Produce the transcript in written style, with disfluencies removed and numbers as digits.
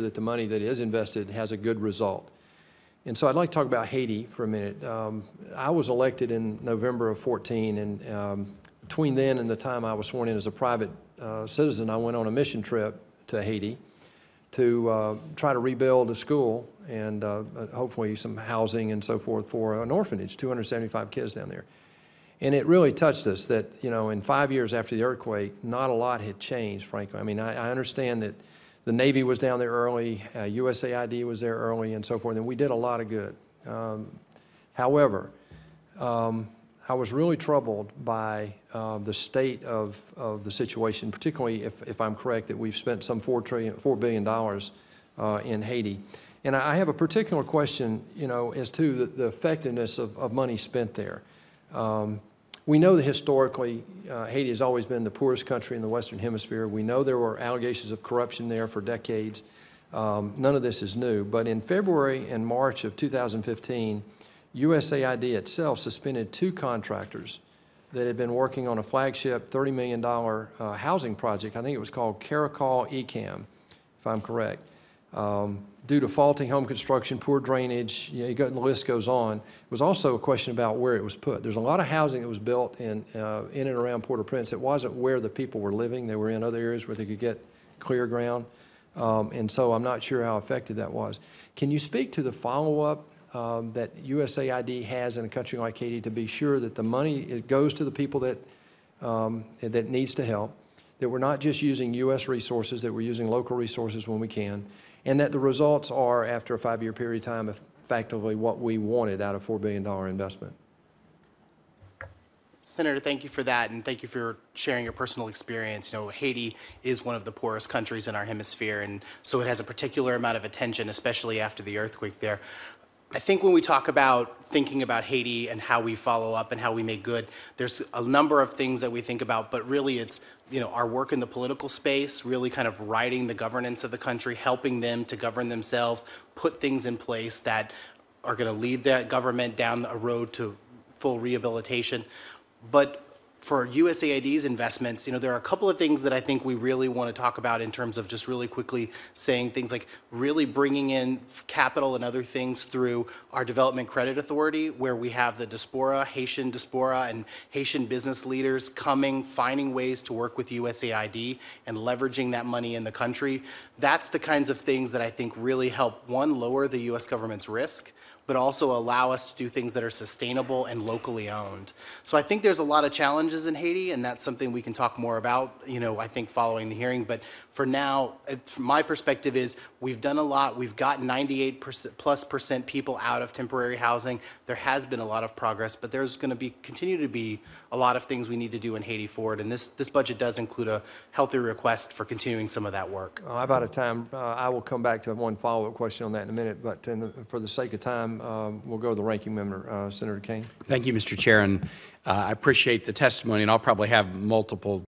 that the money that is invested has a good result. And so I'd like to talk about Haiti for a minute. I was elected in November of 14, and between then and the time I was sworn in as a private citizen, I went on a mission trip to Haiti to try to rebuild a school and hopefully some housing and so forth for an orphanage, 275 kids down there. And it really touched us that, you know, in 5 years after the earthquake, not a lot had changed, frankly. I mean, I understand that the Navy was down there early, USAID was there early and so forth, and we did a lot of good. However, I was really troubled by the state of the situation, particularly if I'm correct that we've spent some $4 billion in Haiti. And I have a particular question, you know, as to the effectiveness of money spent there. We know that historically Haiti has always been the poorest country in the Western Hemisphere. We know there were allegations of corruption there for decades. None of this is new. But in February and March of 2015, USAID itself suspended 2 contractors that had been working on a flagship $30 million housing project. I think it was called Caracol ECAM, if I'm correct. Due to faulty home construction, poor drainage, you know, the list goes on. It was also a question about where it was put. There's a lot of housing that was built in and around Port-au-Prince. It wasn't where the people were living. They were in other areas where they could get clear ground. And so I'm not sure how effective that was. Can you speak to the follow-up that USAID has in a country like Haiti to be sure that the money goes to the people that needs to help, that we're not just using U.S. resources, that we're using local resources when we can, and that the results are, after a 5-year period of time, effectively what we wanted out of $4 billion investment? Senator, thank you for that, and thank you for sharing your personal experience. You know, Haiti is one of the poorest countries in our hemisphere, and so it has a particular amount of attention, especially after the earthquake there. I think when we talk about thinking about Haiti and how we follow up and how we make good, there's a number of things that we think about, but really it's, you know, our work in the political space, really kind of writing the governance of the country, helping them to govern themselves, put things in place that are going to lead that government down a road to full rehabilitation. But for USAID's investments, you know, there are a couple of things that I think we really want to talk about in terms of just really quickly saying things like really bringing in capital and other things through our Development Credit Authority, where we have the diaspora, Haitian diaspora, and Haitian business leaders coming, finding ways to work with USAID and leveraging that money in the country. That's the kinds of things that I think really help, one, lower the U.S. government's risk, but also allow us to do things that are sustainable and locally owned. So I think there's a lot of challenges in Haiti, and that's something we can talk more about, you know, I think following the hearing. But for now, from my perspective is we've done a lot. We've got 98% people out of temporary housing. There has been a lot of progress, but there's going to continue to be a lot of things we need to do in Haiti forward. And this budget does include a healthy request for continuing some of that work. I'm out of time. I will come back to one follow-up question on that in a minute, but for the sake of time, we'll go to the ranking member, Senator Kane. Thank you, Mr. Chair, and I appreciate the testimony, and I'll probably have multiple